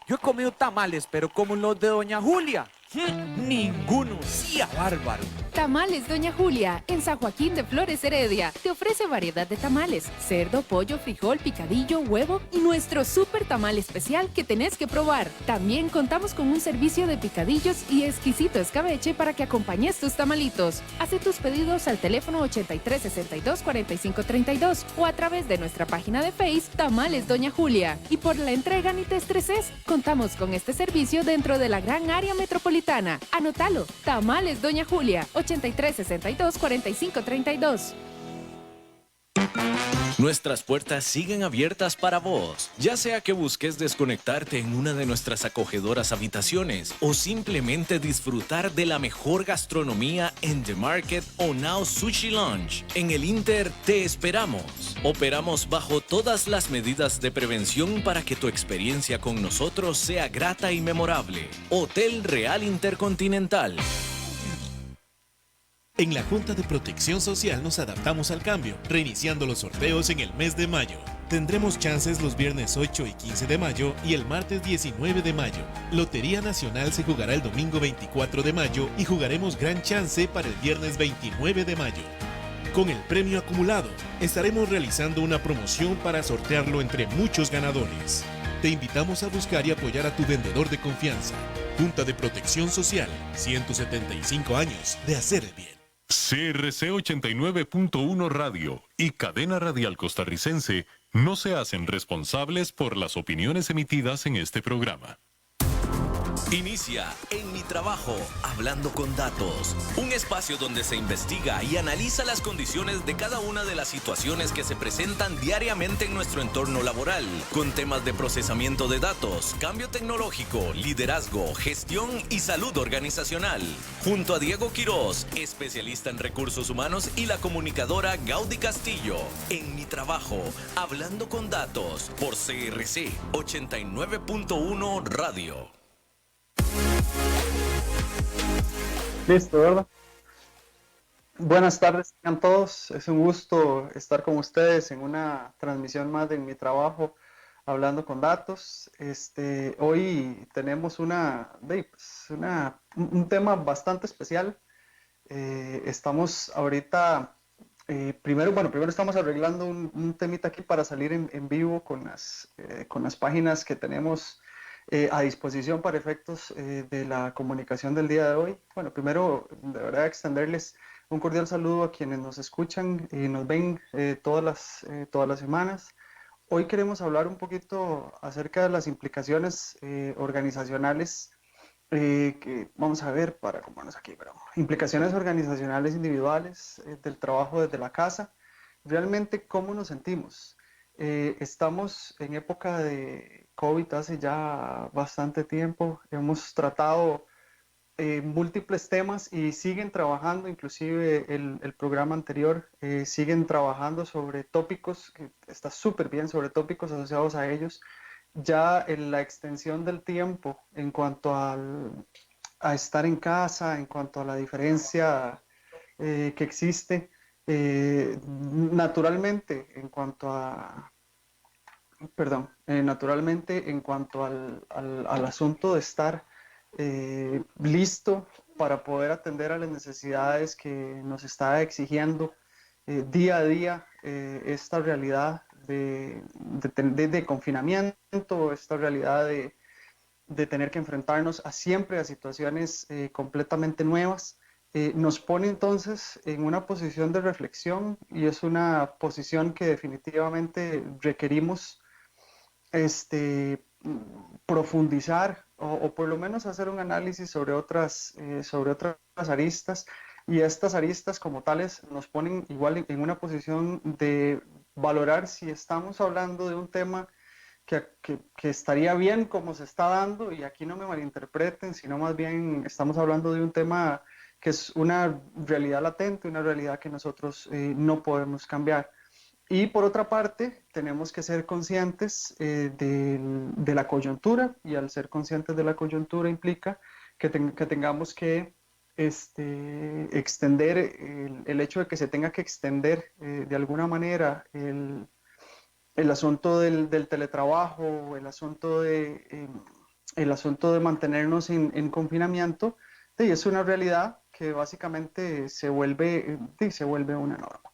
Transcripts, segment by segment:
Yo he comido tamales, pero como los de Doña Julia. Ninguno, sí a bárbaro. Tamales Doña Julia, en San Joaquín de Flores Heredia. Te ofrece variedad de tamales, cerdo, pollo, frijol, picadillo, huevo y nuestro súper tamal especial que tenés que probar. También contamos con un servicio de picadillos y exquisito escabeche para que acompañes tus tamalitos. Hace tus pedidos al teléfono 83 62 45 32 o a través de nuestra página de Face Tamales Doña Julia. Y por la entrega ni te estreses, contamos con este servicio dentro de la gran área metropolitana. Anótalo, Tamales Doña Julia, 83 62 45 32. Nuestras puertas siguen abiertas para vos, ya sea que busques desconectarte en una de nuestras acogedoras habitaciones o simplemente disfrutar de la mejor gastronomía en The Market o Now Sushi Lounge. En el Inter te esperamos. Operamos bajo todas las medidas de prevención para que tu experiencia con nosotros sea grata y memorable. Hotel Real Intercontinental. En la Junta de Protección Social nos adaptamos al cambio, reiniciando los sorteos en el mes de mayo. Tendremos chances los viernes 8 y 15 de mayo y el martes 19 de mayo. Lotería Nacional se jugará el domingo 24 de mayo y jugaremos Gran Chance para el viernes 29 de mayo. Con el premio acumulado, estaremos realizando una promoción para sortearlo entre muchos ganadores. Te invitamos a buscar y apoyar a tu vendedor de confianza. Junta de Protección Social, 175 años de hacer el bien. CRC 89.1 Radio y Cadena Radial Costarricense no se hacen responsables por las opiniones emitidas en este programa. Inicia En mi trabajo, hablando con datos, un espacio donde se investiga y analiza las condiciones de cada una de las situaciones que se presentan diariamente en nuestro entorno laboral, con temas de procesamiento de datos, cambio tecnológico, liderazgo, gestión y salud organizacional. Junto a Diego Quiroz, especialista en recursos humanos, y la comunicadora Gaudí Castillo. En mi trabajo, hablando con datos, por CRC 89.1 Radio. Listo, ¿verdad? Buenas tardes a todos. Es un gusto estar con ustedes en una transmisión más de mi trabajo, hablando con datos. Hoy tenemos un tema bastante especial. Estamos ahorita, primero estamos arreglando un temita aquí para salir en vivo con las páginas que tenemos a disposición para efectos de la comunicación del día de hoy. Bueno, primero, de verdad, extenderles un cordial saludo a quienes nos escuchan y nos ven todas las semanas. Hoy queremos hablar un poquito acerca de las implicaciones organizacionales que vamos a ver para acomodarnos aquí, pero implicaciones organizacionales individuales del trabajo desde la casa. Realmente, ¿cómo nos sentimos? Estamos en época de COVID hace ya bastante tiempo. Hemos tratado múltiples temas y siguen trabajando, inclusive el programa anterior, siguen trabajando sobre tópicos, que está súper bien, sobre tópicos asociados a ellos. Ya en la extensión del tiempo en cuanto a estar en casa, en cuanto a la diferencia que existe, naturalmente en cuanto al asunto de estar listo para poder atender a las necesidades que nos está exigiendo día a día esta realidad de confinamiento, esta realidad de tener que enfrentarnos siempre a situaciones completamente nuevas. Nos pone entonces en una posición de reflexión, y es una posición que definitivamente requerimos profundizar o por lo menos hacer un análisis sobre otras aristas, y estas aristas como tales nos ponen igual en una posición de valorar si estamos hablando de un tema que estaría bien como se está dando, y aquí no me malinterpreten, sino más bien estamos hablando de un tema que es una realidad latente, una realidad que nosotros no podemos cambiar. Y por otra parte, tenemos que ser conscientes de la coyuntura, y al ser conscientes de la coyuntura implica que tengamos que extender el hecho de que se tenga que extender de alguna manera el asunto del teletrabajo, el asunto el asunto de mantenernos en confinamiento, es una realidad que básicamente se vuelve una norma.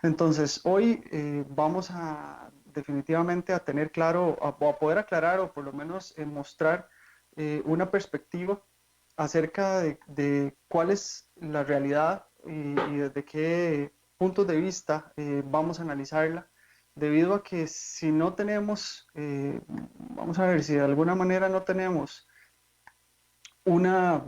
Entonces, hoy vamos a definitivamente a tener claro, a poder aclarar o por lo menos mostrar una perspectiva acerca de cuál es la realidad y desde qué puntos de vista vamos a analizarla, debido a que si no tenemos, vamos a ver, si de alguna manera no tenemos una,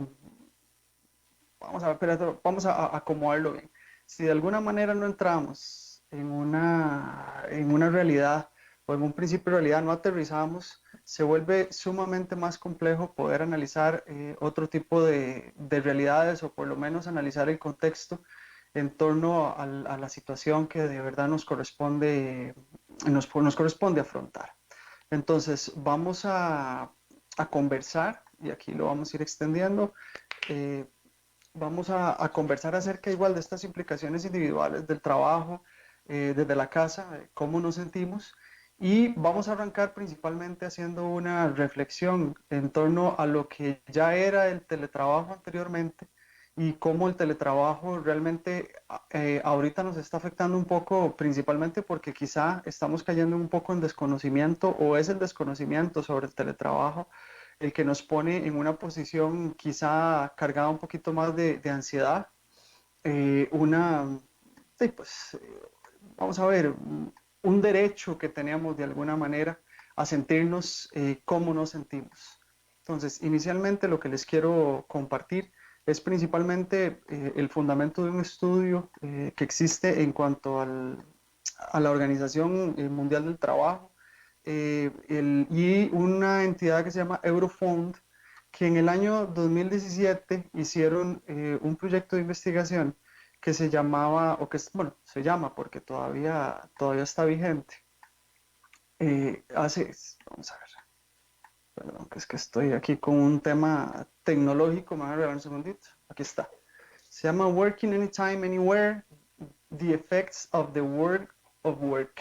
vamos a ver, espérate, vamos a acomodarlo bien. Si de alguna manera no entramos en una realidad o en un principio de realidad, no aterrizamos, se vuelve sumamente más complejo poder analizar otro tipo de realidades o por lo menos analizar el contexto en torno a la situación que de verdad nos corresponde afrontar. Entonces vamos a conversar, y aquí lo vamos a ir extendiendo, vamos a conversar acerca igual de estas implicaciones individuales del trabajo, desde la casa, cómo nos sentimos, y vamos a arrancar principalmente haciendo una reflexión en torno a lo que ya era el teletrabajo anteriormente y cómo el teletrabajo realmente ahorita nos está afectando un poco, principalmente porque quizá estamos cayendo un poco en desconocimiento, o es el desconocimiento sobre el teletrabajo el que nos pone en una posición quizá cargada un poquito más de ansiedad, vamos a ver, un derecho que tenemos de alguna manera a sentirnos como nos sentimos. Entonces, inicialmente lo que les quiero compartir es principalmente el fundamento de un estudio que existe en cuanto a la Organización Mundial del Trabajo y una entidad que se llama Eurofound, que en el año 2017 hicieron un proyecto de investigación que se llamaba, se llama porque todavía está vigente. Vamos a ver, perdón, que es que estoy aquí con un tema tecnológico, me voy a regalar un segundito, aquí está. Se llama Working Anytime, Anywhere, The Effects of the World of Work.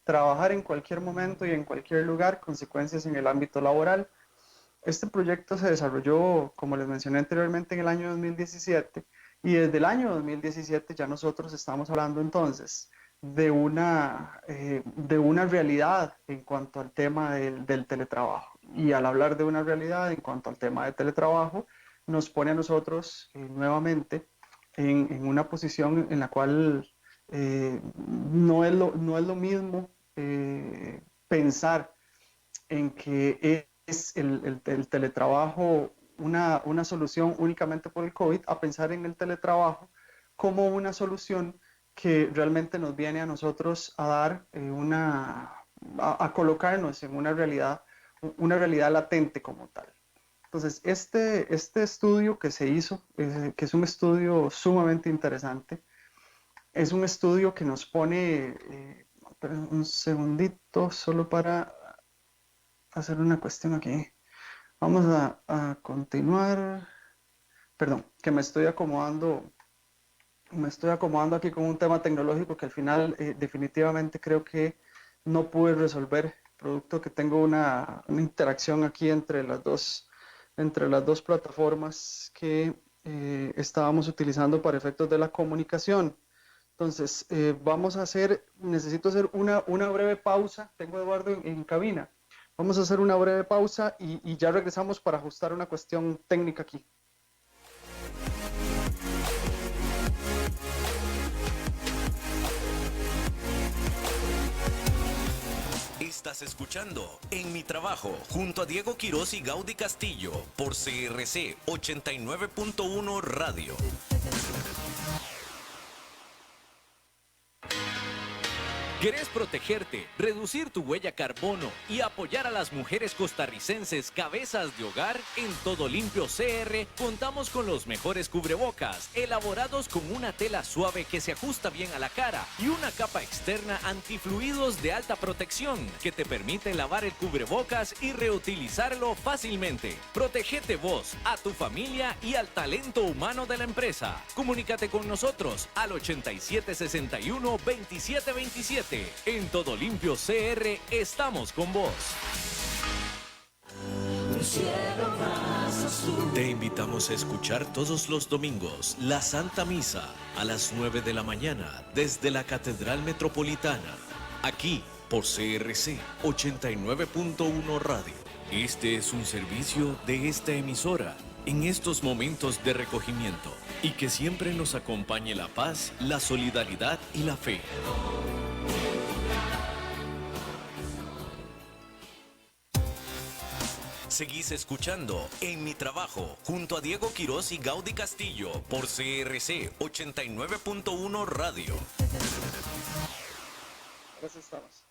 Trabajar en cualquier momento y en cualquier lugar, consecuencias en el ámbito laboral. Este proyecto se desarrolló, como les mencioné anteriormente, en el año 2017, y desde el año 2017 ya nosotros estamos hablando entonces de una realidad en cuanto al tema del teletrabajo. Y al hablar de una realidad en cuanto al tema de teletrabajo, nos pone a nosotros nuevamente en una posición en la cual no es lo mismo pensar en que es el teletrabajo una solución únicamente por el COVID, a pensar en el teletrabajo como una solución que realmente nos viene a nosotros a dar a colocarnos en una realidad latente como tal. Entonces, este estudio que se hizo, que es un estudio sumamente interesante, es un estudio que nos pone, un segundito, solo para hacer una cuestión aquí. Vamos a continuar. Perdón, que me estoy acomodando aquí con un tema tecnológico que al final definitivamente creo que no pude resolver, producto que tengo una interacción aquí entre las dos plataformas que estábamos utilizando para efectos de la comunicación. Entonces, necesito hacer una breve pausa. Tengo a Eduardo en cabina. Vamos a hacer una breve pausa y ya regresamos para ajustar una cuestión técnica aquí. Estás escuchando En Mi Trabajo junto a Diego Quiroz y Gaudí Castillo por CRC 89.1 Radio. ¿Querés protegerte, reducir tu huella carbono y apoyar a las mujeres costarricenses cabezas de hogar? En Todo Limpio CR contamos con los mejores cubrebocas, elaborados con una tela suave que se ajusta bien a la cara y una capa externa antifluidos de alta protección que te permite lavar el cubrebocas y reutilizarlo fácilmente. Protégete vos, a tu familia y al talento humano de la empresa. Comunícate con nosotros al 8761-2727. En Todo Limpio CR estamos con vos. Te invitamos a escuchar todos los domingos la Santa Misa a las 9 de la mañana desde la Catedral Metropolitana, aquí por CRC 89.1 Radio. Este es un servicio de esta emisora en estos momentos de recogimiento y que siempre nos acompañe la paz, la solidaridad y la fe. Seguís escuchando En Mi Trabajo junto a Diego Quirós y Gaudí Castillo por CRC 89.1 Radio. Gracias, estamos.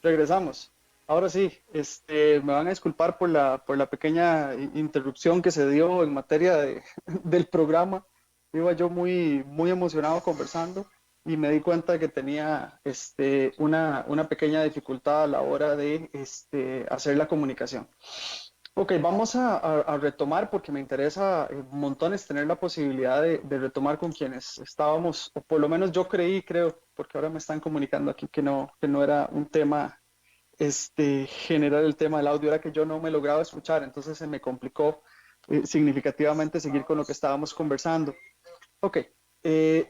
Regresamos. Ahora sí, me van a disculpar por la pequeña interrupción que se dio en materia del programa. Iba yo muy emocionado conversando y me di cuenta de que tenía una pequeña dificultad a la hora de hacer la comunicación. Ok, vamos a retomar porque me interesa montones tener la posibilidad de retomar con quienes estábamos, o por lo menos yo creo, porque ahora me están comunicando aquí que no era un tema, generar el tema del audio, era que yo no me lograba escuchar, entonces se me complicó significativamente seguir con lo que estábamos conversando. Ok,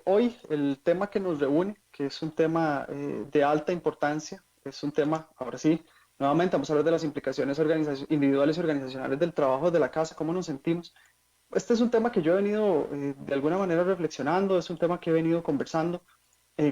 hoy el tema que nos reúne, que es un tema de alta importancia, es un tema, ahora sí, nuevamente vamos a hablar de las implicaciones individuales y organizacionales del trabajo de la casa, cómo nos sentimos. Este es un tema que yo he venido de alguna manera reflexionando, es un tema que he venido conversando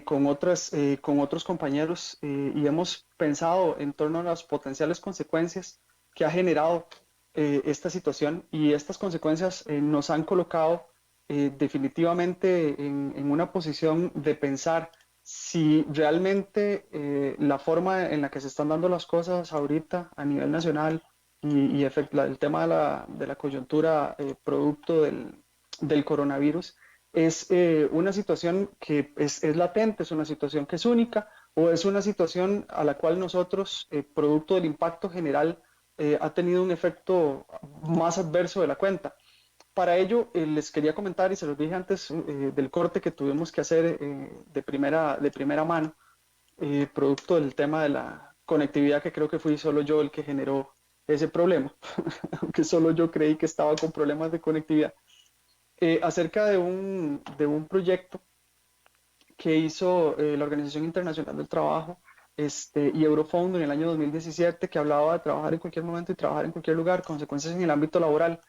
con otros compañeros y hemos pensado en torno a las potenciales consecuencias que ha generado esta situación, y estas consecuencias nos han colocado definitivamente en una posición de pensar si realmente la forma en la que se están dando las cosas ahorita a nivel nacional y el tema de la coyuntura producto del coronavirus es una situación que es latente, es una situación que es única, o es una situación a la cual nosotros, producto del impacto general, ha tenido un efecto más adverso de la cuenta. Para ello, les quería comentar, y se los dije antes del corte que tuvimos que hacer de primera mano, producto del tema de la conectividad, que creo que fui solo yo el que generó ese problema, aunque solo yo creí que estaba con problemas de conectividad, acerca de un proyecto que hizo la Organización Internacional del Trabajo y Eurofound en el año 2017, que hablaba de trabajar en cualquier momento y trabajar en cualquier lugar, consecuencias en el ámbito laboral.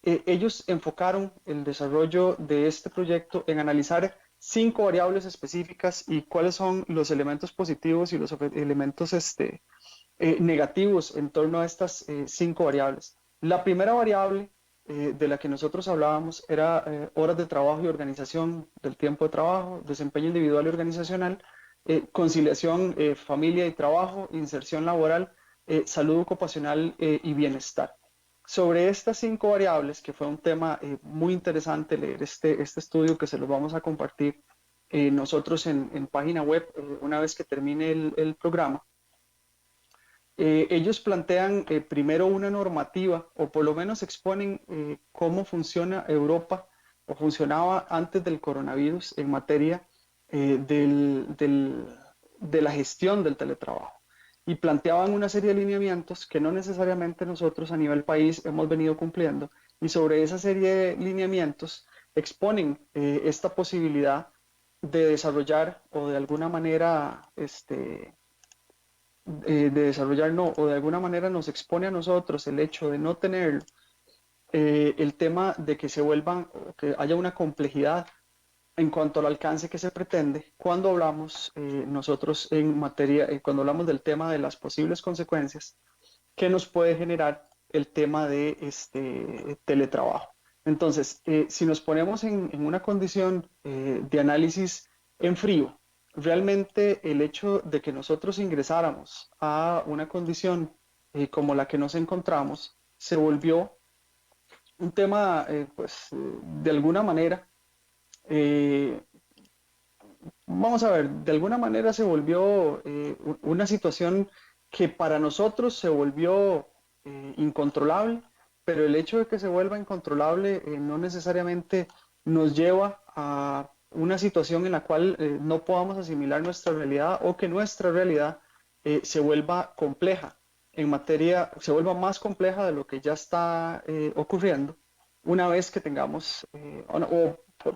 Ellos enfocaron el desarrollo de este proyecto en analizar 5 variables específicas y cuáles son los elementos positivos y los elementos negativos en torno a estas 5 variables. La primera variable de la que nosotros hablábamos era horas de trabajo y organización del tiempo de trabajo, desempeño individual y organizacional, conciliación familia y trabajo, inserción laboral, salud ocupacional y bienestar. Sobre estas 5 variables, que fue un tema muy interesante leer este estudio, que se los vamos a compartir nosotros en página web una vez que termine el programa, ellos plantean primero una normativa, o por lo menos exponen cómo funciona Europa, o funcionaba antes del coronavirus en materia de la gestión del teletrabajo. Y planteaban una serie de lineamientos que no necesariamente nosotros a nivel país hemos venido cumpliendo, y sobre esa serie de lineamientos exponen esta posibilidad de desarrollar, o de alguna manera o de alguna manera nos expone a nosotros el hecho de no tener el tema de que se vuelvan, que haya una complejidad en cuanto al alcance que se pretende cuando hablamos nosotros en materia, cuando hablamos del tema de las posibles consecuencias que nos puede generar el tema de teletrabajo. Entonces, si nos ponemos en una condición de análisis en frío, realmente el hecho de que nosotros ingresáramos a una condición como la que nos encontramos se volvió un tema, de alguna manera, vamos a ver, de alguna manera se volvió una situación que para nosotros se volvió incontrolable, pero el hecho de que se vuelva incontrolable no necesariamente nos lleva a una situación en la cual no podamos asimilar nuestra realidad, o que nuestra realidad se vuelva compleja. en materia, se vuelva más compleja de lo que ya está ocurriendo una vez que tengamos,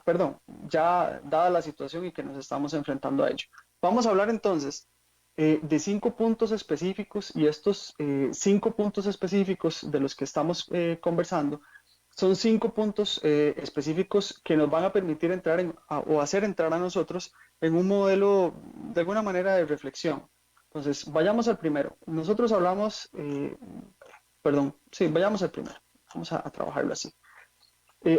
perdón, ya dada la situación y que nos estamos enfrentando a ello. Vamos a hablar entonces de 5 puntos específicos, y estos 5 puntos específicos de los que estamos conversando son 5 puntos específicos que nos van a permitir entrar o hacer entrar a nosotros en un modelo de alguna manera de reflexión. Entonces, vayamos al primero. Nosotros hablamos, vayamos al primero. Vamos a trabajarlo así.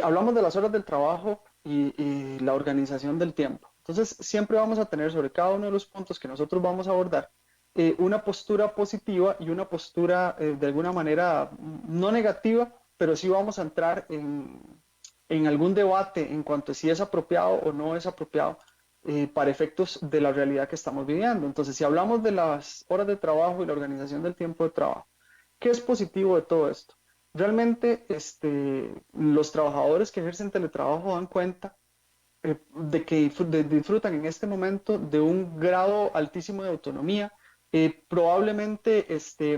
Hablamos de las horas del trabajo y la organización del tiempo. Entonces, siempre vamos a tener sobre cada uno de los puntos que nosotros vamos a abordar una postura positiva y una postura de alguna manera no negativa, pero sí vamos a entrar en algún debate en cuanto a si es apropiado o no es apropiado para efectos de la realidad que estamos viviendo. Entonces, si hablamos de las horas de trabajo y la organización del tiempo de trabajo, ¿qué es positivo de todo esto? Realmente los trabajadores que ejercen teletrabajo dan cuenta de que disfrutan en este momento de un grado altísimo de autonomía, probablemente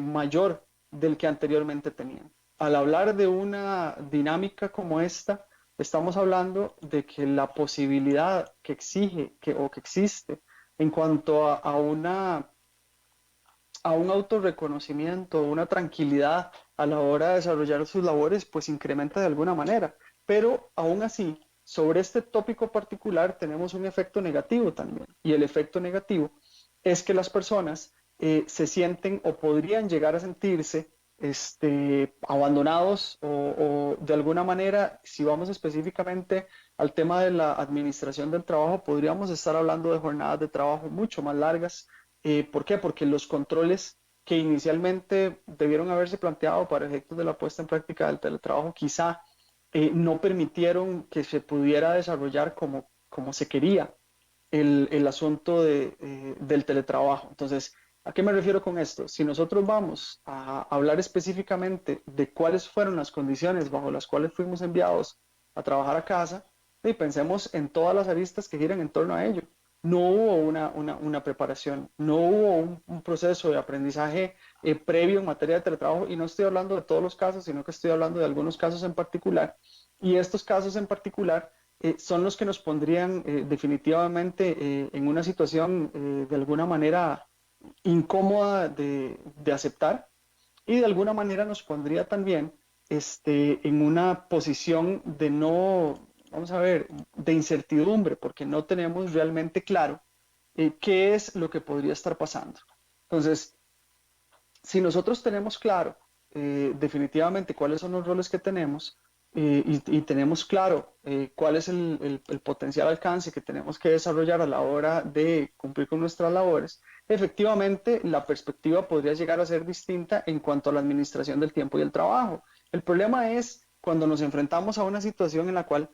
mayor del que anteriormente tenían. Al hablar de una dinámica como esta, estamos hablando de que la posibilidad que exige o que existe en cuanto a un autorreconocimiento, una tranquilidad a la hora de desarrollar sus labores, pues incrementa de alguna manera. Pero aún así, sobre este tópico particular tenemos un efecto negativo también. Y el efecto negativo es que las personas se sienten o podrían llegar a sentirse abandonados o de alguna manera, si vamos específicamente al tema de la administración del trabajo, podríamos estar hablando de jornadas de trabajo mucho más largas. ¿Por qué? Porque los controles que inicialmente debieron haberse planteado para efectos de la puesta en práctica del teletrabajo quizá no permitieron que se pudiera desarrollar como se quería el asunto del teletrabajo. Entonces, ¿a qué me refiero con esto? Si nosotros vamos a hablar específicamente de cuáles fueron las condiciones bajo las cuales fuimos enviados a trabajar a casa, y pensemos en todas las aristas que giran en torno a ello. No hubo una preparación, no hubo un proceso de aprendizaje previo en materia de teletrabajo, y no estoy hablando de todos los casos, sino que estoy hablando de algunos casos en particular, y estos casos en particular son los que nos pondrían definitivamente en una situación de alguna manera incómoda de aceptar, y de alguna manera nos pondría también en una posición de no, vamos a ver, de incertidumbre, porque no tenemos realmente claro qué es lo que podría estar pasando. Entonces, si nosotros tenemos claro definitivamente cuáles son los roles que tenemos y tenemos claro cuál es el potencial alcance que tenemos que desarrollar a la hora de cumplir con nuestras labores, efectivamente la perspectiva podría llegar a ser distinta en cuanto a la administración del tiempo y el trabajo. El problema es cuando nos enfrentamos a una situación en la cual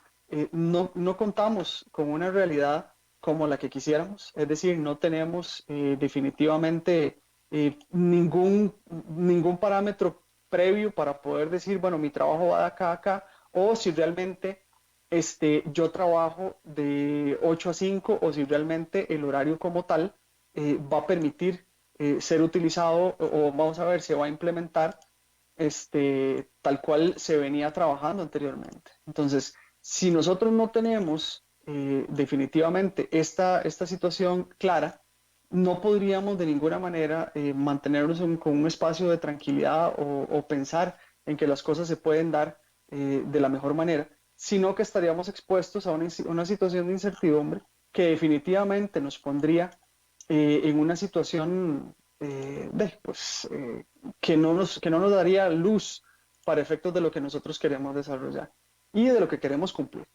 no contamos con una realidad como la que quisiéramos, es decir, no tenemos definitivamente ningún parámetro previo para poder decir, bueno, mi trabajo va de acá a acá, o si realmente yo trabajo de 8 a 5, o si realmente el horario como tal va a permitir ser utilizado, o vamos a ver, se va a implementar tal cual se venía trabajando anteriormente. Entonces, si nosotros no tenemos definitivamente esta situación clara, no podríamos de ninguna manera mantenernos con un espacio de tranquilidad o pensar en que las cosas se pueden dar de la mejor manera, sino que estaríamos expuestos a una situación de incertidumbre que definitivamente nos pondría en una situación que no nos daría luz para efectos de lo que nosotros queremos desarrollar y de lo que queremos cumplir.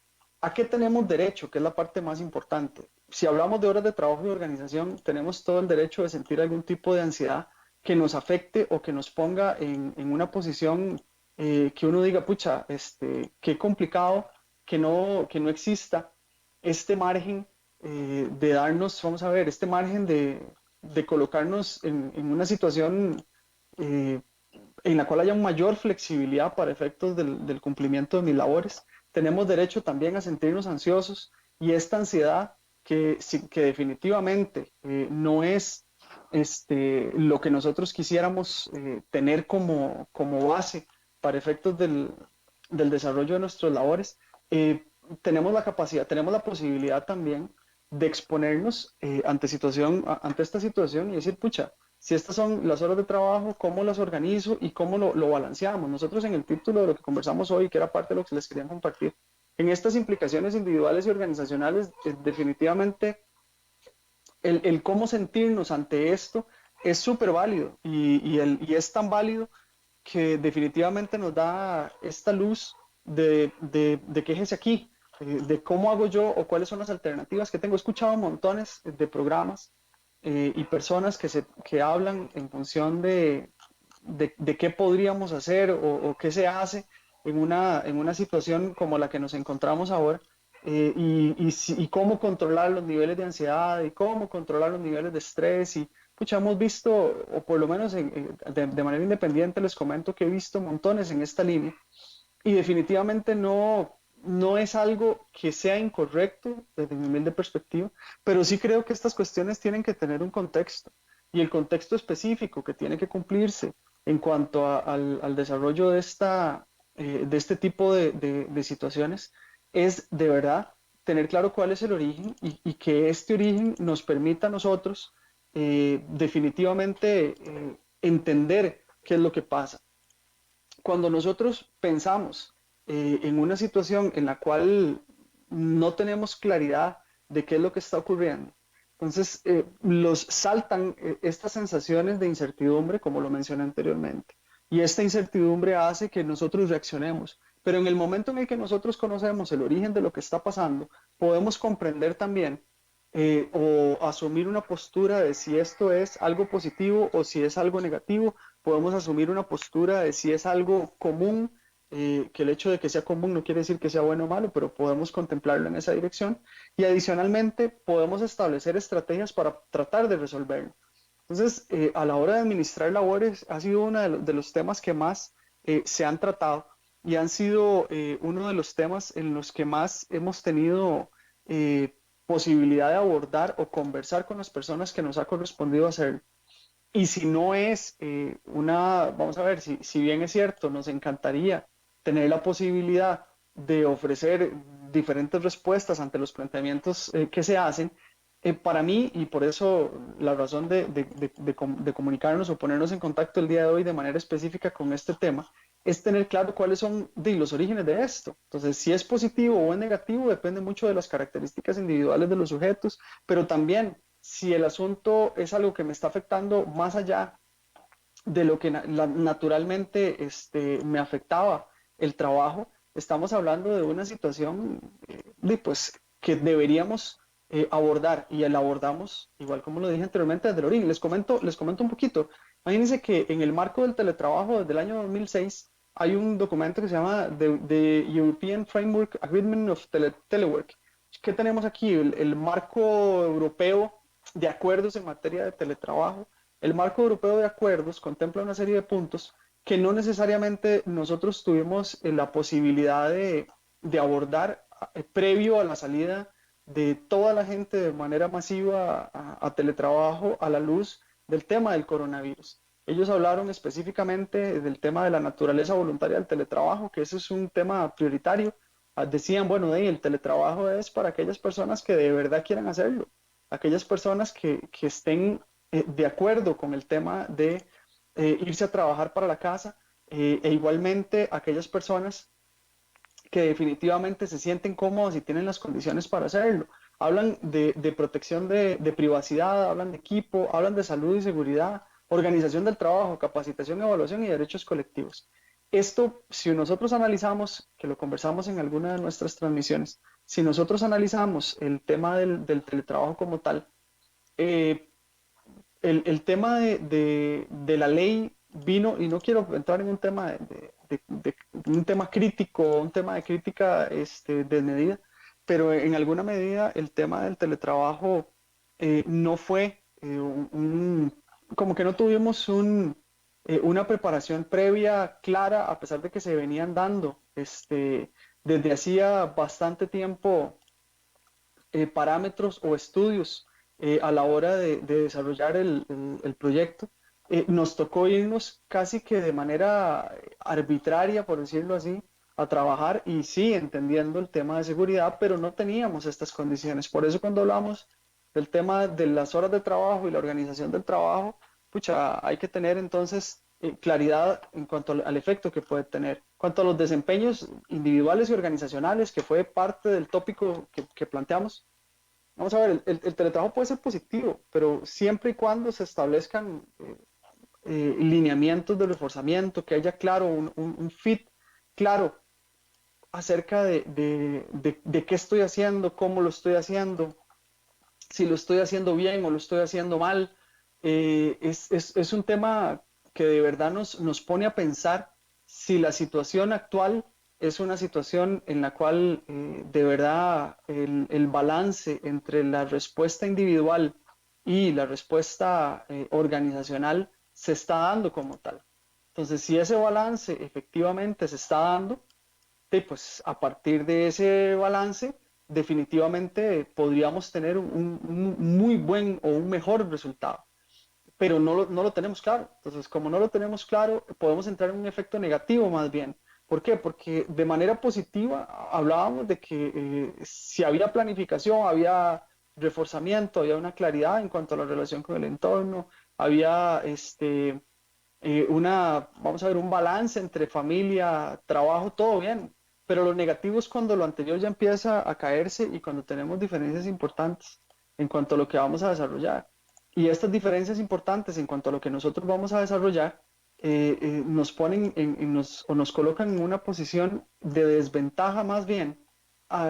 ¿A qué tenemos derecho? Que es la parte más importante. Si hablamos de horas de trabajo y organización, tenemos todo el derecho de sentir algún tipo de ansiedad que nos afecte o que nos ponga en una posición que uno diga, pucha, qué complicado que no exista este margen de darnos, vamos a ver, este margen de colocarnos en una situación en la cual haya mayor flexibilidad para efectos del cumplimiento de mis labores. Tenemos derecho también a sentirnos ansiosos, y esta ansiedad que definitivamente no es lo que nosotros quisiéramos tener como base para efectos del desarrollo de nuestras labores, tenemos la capacidad, tenemos la posibilidad también de exponernos ante esta situación y decir, pucha, si estas son las horas de trabajo, ¿cómo las organizo y cómo lo balanceamos? Nosotros en el título de lo que conversamos hoy, que era parte de lo que les quería compartir, en estas implicaciones individuales y organizacionales, definitivamente el cómo sentirnos ante esto es súper válido y es tan válido que definitivamente nos da esta luz de quéjese aquí, de cómo hago yo o cuáles son las alternativas que tengo. He escuchado montones de programas y personas que hablan en función de qué podríamos hacer o qué se hace en una situación como la que nos encontramos ahora, y cómo controlar los niveles de ansiedad y cómo controlar los niveles de estrés. Y pucha, hemos visto, o por lo menos de manera independiente les comento que he visto montones en esta línea, y definitivamente no es algo que sea incorrecto desde mi humilde perspectiva, pero sí creo que estas cuestiones tienen que tener un contexto, y el contexto específico que tiene que cumplirse en cuanto al desarrollo de este tipo de situaciones es de verdad tener claro cuál es el origen y que este origen nos permita a nosotros definitivamente entender qué es lo que pasa. Cuando nosotros pensamos en una situación en la cual no tenemos claridad de qué es lo que está ocurriendo, entonces los saltan estas sensaciones de incertidumbre, como lo mencioné anteriormente, y esta incertidumbre hace que nosotros reaccionemos. Pero en el momento en el que nosotros conocemos el origen de lo que está pasando, podemos comprender también o asumir una postura de si esto es algo positivo o si es algo negativo. Podemos asumir una postura de si es algo común, que el hecho de que sea común no quiere decir que sea bueno o malo, pero podemos contemplarlo en esa dirección. Y adicionalmente podemos establecer estrategias para tratar de resolverlo. Entonces, a la hora de administrar labores ha sido uno de los temas que más se han tratado, y han sido uno de los temas en los que más hemos tenido posibilidad de abordar o conversar con las personas que nos ha correspondido hacerlo. Y si no es vamos a ver, si bien es cierto, nos encantaría tener la posibilidad de ofrecer diferentes respuestas ante los planteamientos que se hacen, para mí, y por eso la razón de comunicarnos o ponernos en contacto el día de hoy de manera específica con este tema, es tener claro cuáles son los orígenes de esto. Entonces, si es positivo o es negativo, depende mucho de las características individuales de los sujetos, pero también si el asunto es algo que me está afectando más allá de lo que naturalmente me afectaba el trabajo, estamos hablando de una situación pues, que deberíamos abordar, y la abordamos, igual como lo dije anteriormente, desde el origen. Les comento un poquito. Imagínense que en el marco del teletrabajo desde el año 2006 hay un documento que se llama The European Framework Agreement of Telework. ¿Qué tenemos aquí? El marco europeo de acuerdos en materia de teletrabajo. El marco europeo de acuerdos contempla una serie de puntos que no necesariamente nosotros tuvimos la posibilidad de abordar previo a la salida de toda la gente de manera masiva a teletrabajo a la luz del tema del coronavirus. Ellos hablaron específicamente del tema de la naturaleza voluntaria del teletrabajo, que ese es un tema prioritario. Decían, bueno, el teletrabajo es para aquellas personas que de verdad quieran hacerlo, aquellas personas que estén de acuerdo con el tema de irse a trabajar para la casa, e igualmente aquellas personas que definitivamente se sienten cómodos y tienen las condiciones para hacerlo. Hablan de protección de privacidad, hablan de equipo, hablan de salud y seguridad, organización del trabajo, capacitación, evaluación y derechos colectivos. Esto, si nosotros analizamos, que lo conversamos en alguna de nuestras transmisiones, si nosotros analizamos el tema del teletrabajo como tal, el tema de la ley vino, y no quiero entrar en un tema un tema crítico, un tema de crítica desmedida, pero en alguna medida el tema del teletrabajo no fue como que no tuvimos una preparación previa clara, a pesar de que se venían dando desde hacía bastante tiempo parámetros o estudios a la hora de desarrollar el proyecto. Nos tocó irnos casi que de manera arbitraria, por decirlo así, a trabajar y sí, entendiendo el tema de seguridad, pero no teníamos estas condiciones. Por eso cuando hablamos del tema de las horas de trabajo y la organización del trabajo, pucha, hay que tener entonces claridad en cuanto al efecto que puede tener. En cuanto a los desempeños individuales y organizacionales, que fue parte del tópico que planteamos, vamos a ver, el teletrabajo puede ser positivo, pero siempre y cuando se establezcan lineamientos de reforzamiento, que haya claro un fit claro acerca de qué estoy haciendo, cómo lo estoy haciendo, si lo estoy haciendo bien o lo estoy haciendo mal. Es un tema que de verdad nos pone a pensar si la situación actual es una situación en la cual de verdad el balance entre la respuesta individual y la respuesta organizacional se está dando como tal. Entonces, si ese balance efectivamente se está dando, pues a partir de ese balance definitivamente podríamos tener un muy buen o un mejor resultado, pero no lo tenemos claro. Entonces, como no lo tenemos claro, podemos entrar en un efecto negativo más bien. ¿Por qué? Porque de manera positiva hablábamos de que si había planificación, había reforzamiento, había una claridad en cuanto a la relación con el entorno, había vamos a ver, un balance entre familia, trabajo, todo bien. Pero lo negativo es cuando lo anterior ya empieza a caerse y cuando tenemos diferencias importantes en cuanto a lo que vamos a desarrollar. Y estas diferencias importantes en cuanto a lo que nosotros vamos a desarrollar nos ponen o nos colocan en una posición de desventaja más bien,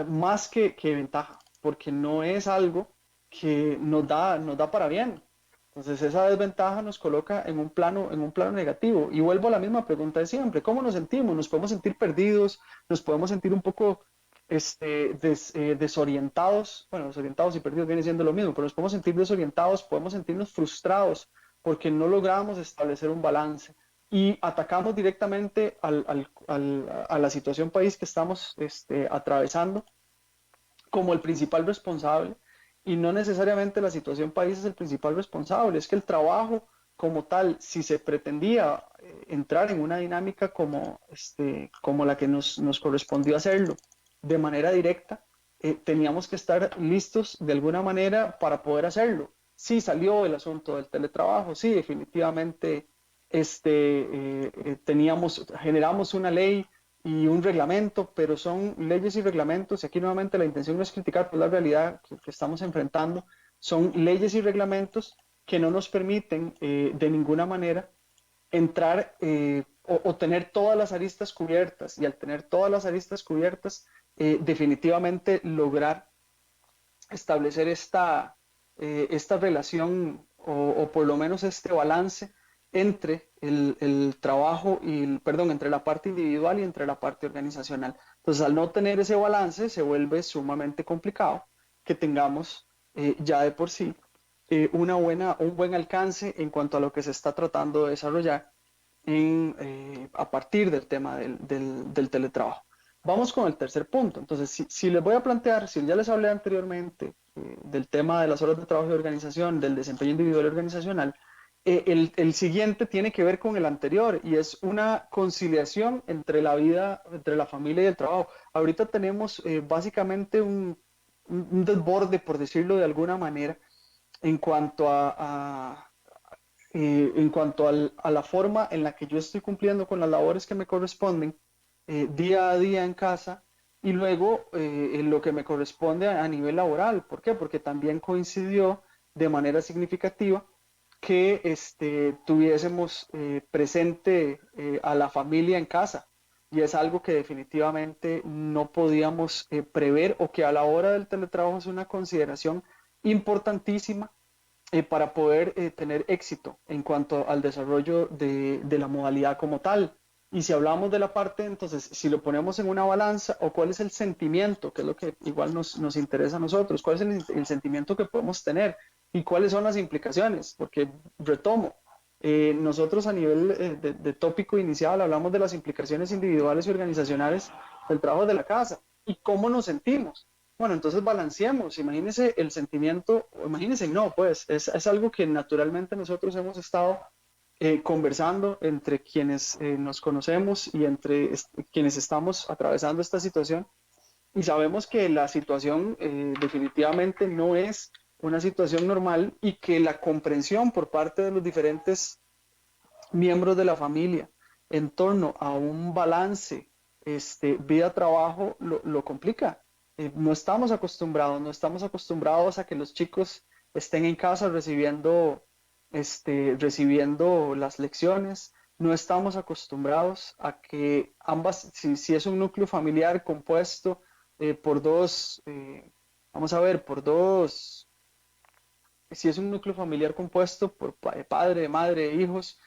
más que ventaja, porque no es algo que nos da para bien. Entonces esa desventaja nos coloca en un plano negativo. Y vuelvo a la misma pregunta de siempre: ¿cómo nos sentimos? ¿Nos podemos sentir perdidos? ¿Nos podemos sentir un poco desorientados? Bueno, desorientados y perdidos viene siendo lo mismo, pero nos podemos sentir desorientados, podemos sentirnos frustrados porque no logramos establecer un balance y atacamos directamente a la situación país que estamos atravesando como el principal responsable. Y no necesariamente la situación país es el principal responsable, es que el trabajo como tal, si se pretendía entrar en una dinámica como la que nos correspondió hacerlo de manera directa, teníamos que estar listos de alguna manera para poder hacerlo. Sí salió el asunto del teletrabajo, sí, definitivamente generamos una ley y un reglamento, pero son leyes y reglamentos, y aquí nuevamente la intención no es criticar, pues la realidad que estamos enfrentando, son leyes y reglamentos que no nos permiten de ninguna manera entrar o tener todas las aristas cubiertas, y al tener todas las aristas cubiertas, definitivamente lograr establecer esta relación o por lo menos este balance entre el trabajo entre la parte individual y entre la parte organizacional. Entonces, al no tener ese balance, se vuelve sumamente complicado que tengamos ya de por sí un buen alcance en cuanto a lo que se está tratando de desarrollar a partir del tema del teletrabajo. Vamos con el tercer punto. Entonces, si les voy a plantear, si ya les hablé anteriormente del tema de las horas de trabajo y organización, del desempeño individual y organizacional, el siguiente tiene que ver con el anterior y es una conciliación entre la vida, entre la familia y el trabajo. Ahorita tenemos básicamente un desborde, por decirlo de alguna manera, en cuanto a la forma en la que yo estoy cumpliendo con las labores que me corresponden día a día en casa y luego en lo que me corresponde a nivel laboral. ¿Por qué? Porque también coincidió de manera significativa que tuviésemos presente a la familia en casa, y es algo que definitivamente no podíamos prever, o que a la hora del teletrabajo es una consideración importantísima para poder tener éxito en cuanto al desarrollo de la modalidad como tal. Y si hablamos de la parte, entonces, si lo ponemos en una balanza, o cuál es el sentimiento, que es lo que igual nos interesa a nosotros, cuál es el sentimiento que podemos tener y cuáles son las implicaciones, porque retomo, nosotros a nivel de tópico inicial hablamos de las implicaciones individuales y organizacionales del trabajo de la casa y cómo nos sentimos, Bueno, entonces balanceemos, imagínense el sentimiento, o imagínense, no, pues es algo que naturalmente nosotros hemos estado conversando entre quienes nos conocemos y entre quienes estamos atravesando esta situación y sabemos que la situación definitivamente no es una situación normal y que la comprensión por parte de los diferentes miembros de la familia en torno a un balance vida-trabajo lo complica. No estamos acostumbrados a que los chicos estén en casa recibiendo las lecciones, no estamos acostumbrados a que ambas, si es un núcleo familiar compuesto por dos, si es un núcleo familiar compuesto por padre, madre, hijos,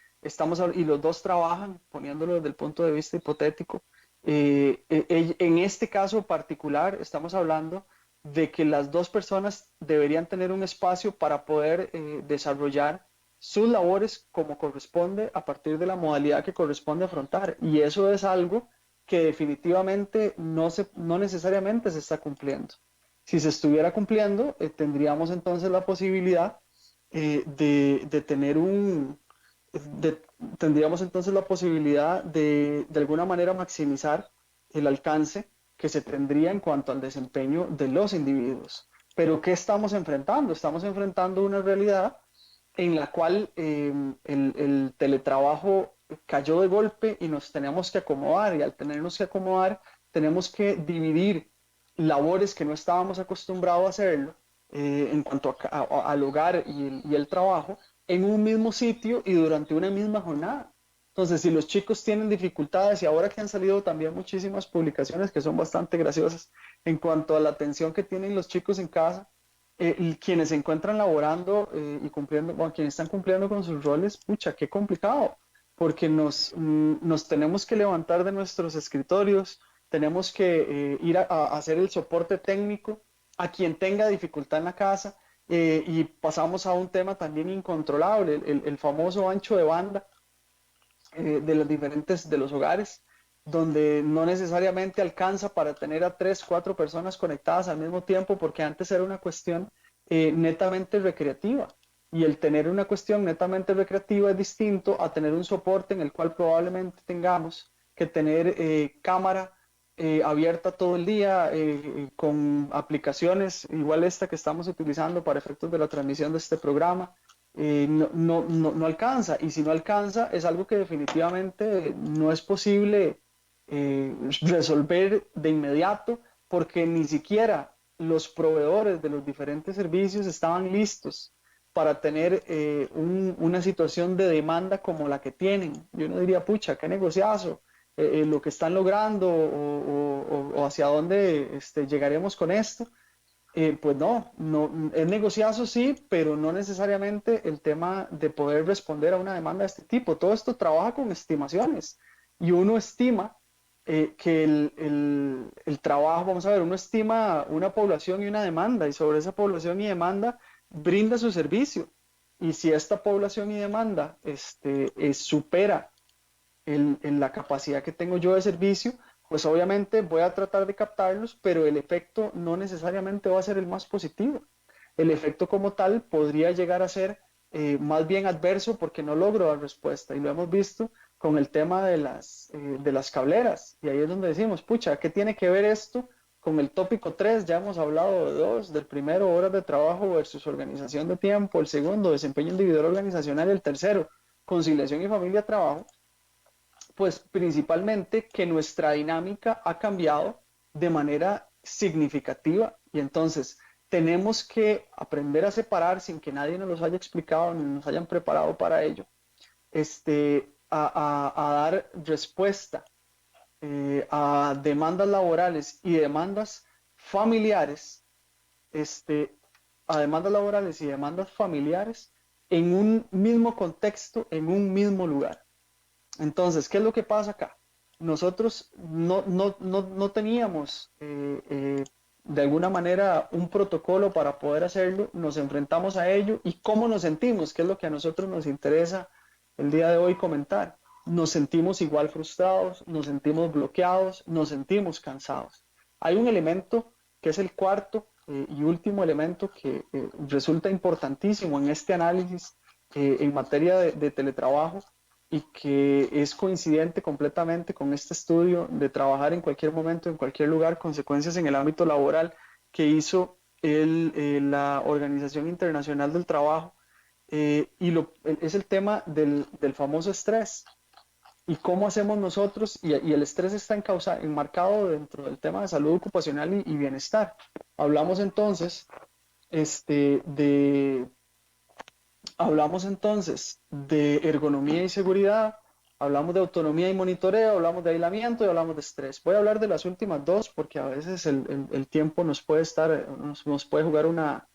y los dos trabajan, poniéndolo desde el punto de vista hipotético, en este caso particular estamos hablando de que las dos personas deberían tener un espacio para poder desarrollar sus labores como corresponde a partir de la modalidad que corresponde afrontar. Y eso es algo que definitivamente no necesariamente se está cumpliendo. Si se estuviera cumpliendo, tendríamos entonces la posibilidad de tener tendríamos entonces la posibilidad de alguna manera maximizar el alcance que se tendría en cuanto al desempeño de los individuos. Pero ¿qué estamos enfrentando? Estamos enfrentando una realidad en la cual el teletrabajo cayó de golpe y nos tenemos que acomodar, y al tenernos que acomodar tenemos que dividir labores que no estábamos acostumbrados a hacerlo en cuanto al hogar y el trabajo en un mismo sitio y durante una misma jornada. Entonces, si los chicos tienen dificultades, y ahora que han salido también muchísimas publicaciones que son bastante graciosas en cuanto a la atención que tienen los chicos en casa, quienes se encuentran laborando y cumpliendo, bueno, quienes están cumpliendo con sus roles, pucha, qué complicado, porque nos tenemos que levantar de nuestros escritorios, tenemos que ir a hacer el soporte técnico a quien tenga dificultad en la casa, y pasamos a un tema también incontrolable, el famoso ancho de banda de los hogares, donde no necesariamente alcanza para tener a 3, 4 personas conectadas al mismo tiempo, porque antes era una cuestión netamente recreativa. Y el tener una cuestión netamente recreativa es distinto a tener un soporte en el cual probablemente tengamos que tener cámara abierta todo el día, con aplicaciones igual esta que estamos utilizando para efectos de la transmisión de este programa. No alcanza, y si no alcanza es algo que definitivamente no es posible resolver de inmediato, porque ni siquiera los proveedores de los diferentes servicios estaban listos para tener una situación de demanda como la que tienen. Yo no diría, pucha, qué negociazo, lo que están logrando o hacia dónde llegaremos con esto. Pues no, es negociazo sí, pero no necesariamente el tema de poder responder a una demanda de este tipo. Todo esto trabaja con estimaciones, y uno estima que el trabajo, vamos a ver, uno estima una población y una demanda, y sobre esa población y demanda brinda su servicio. Y si esta población y demanda supera en la capacidad que tengo yo de servicio, pues obviamente voy a tratar de captarlos, pero el efecto no necesariamente va a ser el más positivo. El efecto como tal podría llegar a ser más bien adverso, porque no logro dar respuesta, y lo hemos visto con el tema de las cableras, y ahí es donde decimos, pucha, ¿qué tiene que ver esto con el tópico 3? Ya hemos hablado de dos, del primero, horas de trabajo versus organización de tiempo; el segundo, desempeño individual organizacional; el tercero, conciliación y familia-trabajo. Pues principalmente que nuestra dinámica ha cambiado de manera significativa, y entonces tenemos que aprender a separar, sin que nadie nos los haya explicado ni nos hayan preparado para ello, a dar respuesta a demandas laborales y demandas familiares, en un mismo contexto, en un mismo lugar. Entonces, ¿qué es lo que pasa acá? Nosotros no teníamos de alguna manera un protocolo para poder hacerlo, nos enfrentamos a ello, y cómo nos sentimos, que es lo que a nosotros nos interesa el día de hoy comentar. Nos sentimos igual frustrados, nos sentimos bloqueados, nos sentimos cansados. Hay un elemento que es el cuarto y último elemento que resulta importantísimo en este análisis en materia de teletrabajo y que es coincidente completamente con este estudio de trabajar en cualquier momento, en cualquier lugar, consecuencias en el ámbito laboral que hizo la Organización Internacional del Trabajo, es el tema del famoso estrés y cómo hacemos nosotros, y el estrés está enmarcado dentro del tema de salud ocupacional y bienestar. Hablamos entonces de ergonomía y seguridad, hablamos de autonomía y monitoreo, hablamos de aislamiento y hablamos de estrés. Voy a hablar de las últimas dos porque a veces el tiempo nos puede jugar una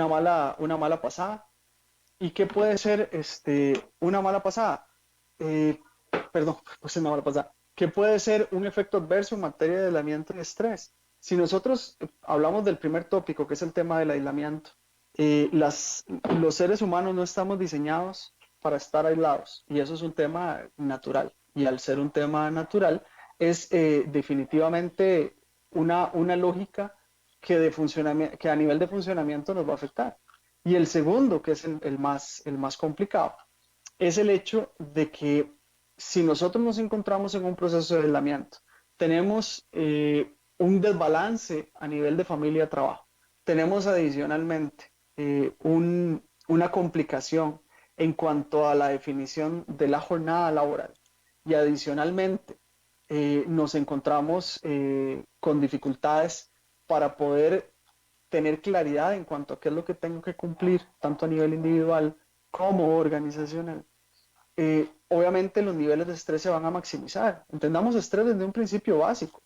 mala pasada. ¿Y qué puede ser una mala pasada? Pues una mala pasada. ¿Qué puede ser un efecto adverso en materia de aislamiento y estrés? Si nosotros hablamos del primer tópico, que es el tema del aislamiento, los seres humanos no estamos diseñados para estar aislados y eso es un tema natural. Y al ser un tema natural, es definitivamente una lógica que a nivel de funcionamiento nos va a afectar. Y el segundo, que es el más complicado, es el hecho de que si nosotros nos encontramos en un proceso de aislamiento, tenemos un desbalance a nivel de familia-trabajo, tenemos adicionalmente una complicación en cuanto a la definición de la jornada laboral y adicionalmente nos encontramos con dificultades para poder tener claridad en cuanto a qué es lo que tengo que cumplir, tanto a nivel individual como organizacional. Obviamente los niveles de estrés se van a maximizar. Entendamos estrés desde un principio básico.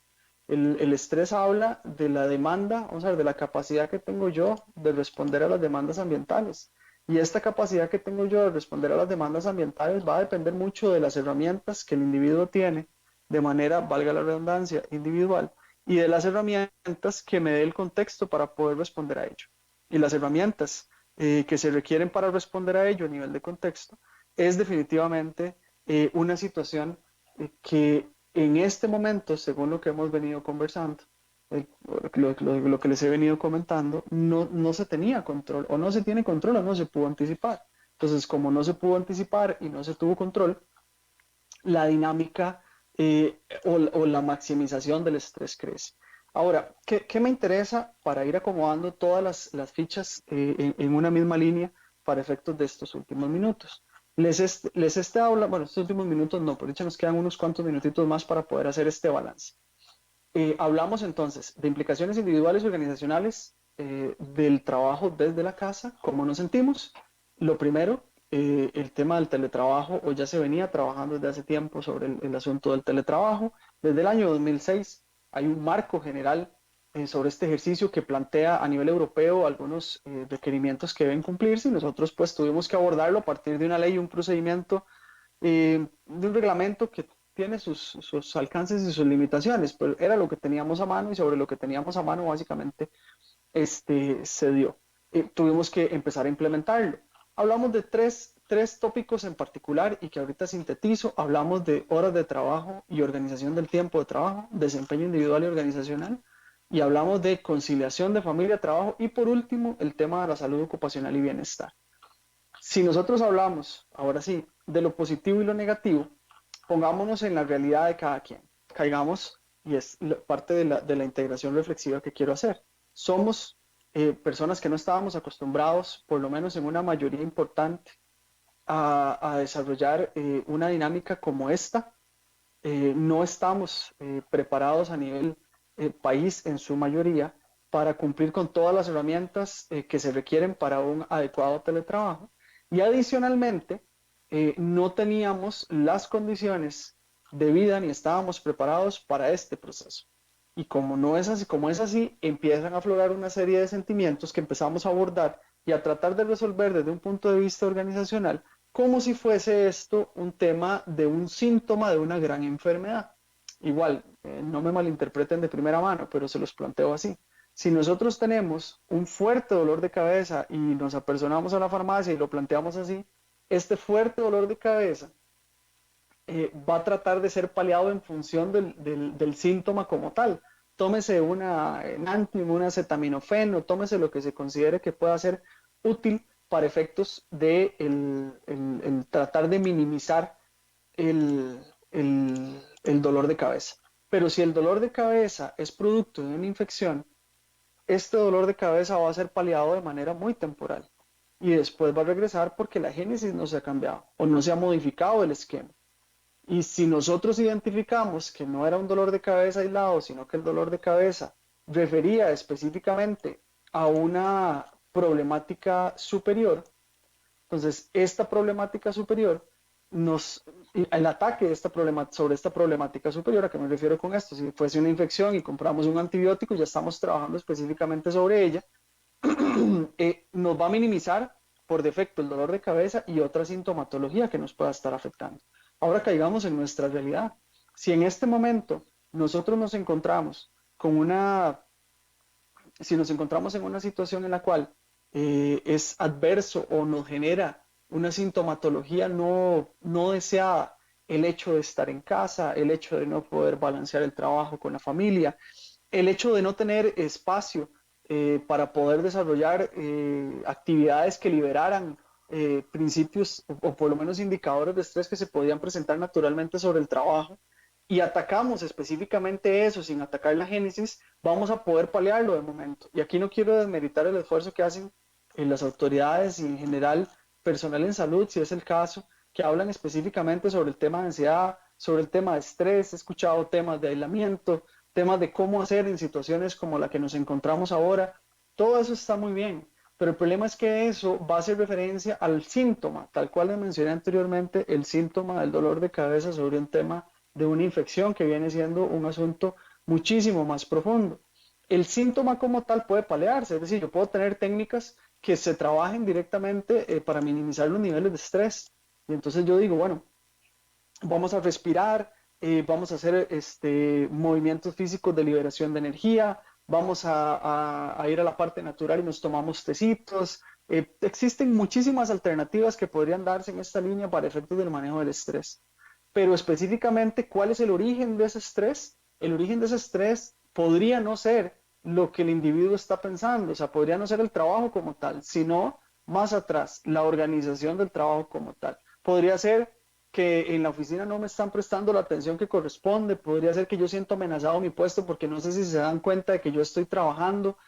El estrés habla de la demanda, vamos a ver, de la capacidad que tengo yo de responder a las demandas ambientales. Y esta capacidad que tengo yo de responder a las demandas ambientales va a depender mucho de las herramientas que el individuo tiene de manera, valga la redundancia, individual, y de las herramientas que me dé el contexto para poder responder a ello. Y las herramientas que se requieren para responder a ello a nivel de contexto es definitivamente una situación que en este momento, según lo que hemos venido conversando, lo que les he venido comentando, no se tenía control, o no se tiene control, o no se pudo anticipar. Entonces, como no se pudo anticipar y no se tuvo control, la dinámica o la maximización del estrés crece. Ahora, ¿qué me interesa para ir acomodando todas las fichas en una misma línea para efectos de estos últimos minutos? Estos últimos minutos no, por dicho nos quedan unos cuantos minutitos más para poder hacer este balance. Hablamos entonces de implicaciones individuales y organizacionales del trabajo desde la casa, cómo nos sentimos. Lo primero, el tema del teletrabajo, o ya se venía trabajando desde hace tiempo sobre el asunto del teletrabajo. Desde el año 2006 hay un marco general sobre este ejercicio que plantea a nivel europeo algunos requerimientos que deben cumplirse y nosotros pues tuvimos que abordarlo a partir de una ley, un procedimiento, de un reglamento que tiene sus alcances y sus limitaciones, pero era lo que teníamos a mano y sobre lo que teníamos a mano básicamente se dio. Tuvimos que empezar a implementarlo. Hablamos de tres tópicos en particular y que ahorita sintetizo. Hablamos de horas de trabajo y organización del tiempo de trabajo, desempeño individual y organizacional, y hablamos de conciliación de familia, trabajo y por último el tema de la salud ocupacional y bienestar. Si nosotros hablamos, ahora sí, de lo positivo y lo negativo, pongámonos en la realidad de cada quien, caigamos, y es parte de la integración reflexiva que quiero hacer. Somos personas que no estábamos acostumbrados, por lo menos en una mayoría importante, a desarrollar una dinámica como esta. No estamos preparados a nivel país en su mayoría para cumplir con todas las herramientas que se requieren para un adecuado teletrabajo. Y adicionalmente, no teníamos las condiciones de vida ni estábamos preparados para este proceso. Y como es así, empiezan a aflorar una serie de sentimientos que empezamos a abordar y a tratar de resolver desde un punto de vista organizacional, como si fuese esto un tema de un síntoma de una gran enfermedad. Igual, no me malinterpreten de primera mano, pero se los planteo así. Si nosotros tenemos un fuerte dolor de cabeza y nos apersonamos a la farmacia y lo planteamos así, este fuerte dolor de cabeza va a tratar de ser paliado en función del síntoma como tal. tómese una Enantium, una acetaminofén, o tómese lo que se considere que pueda ser útil para efectos de el tratar de minimizar el dolor de cabeza. Pero si el dolor de cabeza es producto de una infección, este dolor de cabeza va a ser paliado de manera muy temporal y después va a regresar porque la génesis no se ha cambiado o no se ha modificado el esquema. Y si nosotros identificamos que no era un dolor de cabeza aislado, sino que el dolor de cabeza refería específicamente a una problemática superior, entonces esta problemática superior el ataque de sobre esta problemática superior, ¿a qué me refiero con esto? Si fuese una infección y compramos un antibiótico, ya estamos trabajando específicamente sobre ella, nos va a minimizar por defecto el dolor de cabeza y otra sintomatología que nos pueda estar afectando. Ahora caigamos en nuestra realidad. Si en este momento nosotros nos encontramos si nos encontramos en una situación en la cual es adverso o nos genera una sintomatología no deseada, el hecho de estar en casa, el hecho de no poder balancear el trabajo con la familia, el hecho de no tener espacio para poder desarrollar actividades que liberaran principios o por lo menos indicadores de estrés que se podían presentar naturalmente sobre el trabajo, y atacamos específicamente eso sin atacar la génesis, vamos a poder paliarlo de momento. Y aquí no quiero desmeritar el esfuerzo que hacen las autoridades y en general personal en salud, si es el caso, que hablan específicamente sobre el tema de ansiedad, sobre el tema de estrés. He escuchado temas de aislamiento, temas de cómo hacer en situaciones como la que nos encontramos ahora. Todo eso está muy bien, pero el problema es que eso va a hacer referencia al síntoma, tal cual les mencioné anteriormente, el síntoma del dolor de cabeza sobre un tema de una infección que viene siendo un asunto muchísimo más profundo. El síntoma como tal puede paliarse, es decir, yo puedo tener técnicas que se trabajen directamente para minimizar los niveles de estrés. Y entonces yo digo, bueno, vamos a respirar, vamos a hacer movimientos físicos de liberación de energía, vamos a ir a la parte natural y nos tomamos tecitos. Existen muchísimas alternativas que podrían darse en esta línea para efectos del manejo del estrés. Pero específicamente, ¿cuál es el origen de ese estrés? El origen de ese estrés podría no ser lo que el individuo está pensando, o sea, podría no ser el trabajo como tal, sino más atrás, la organización del trabajo como tal. Podría ser que en la oficina no me están prestando la atención que corresponde, podría ser que yo siento amenazado mi puesto porque no sé si se dan cuenta de que yo estoy trabajando,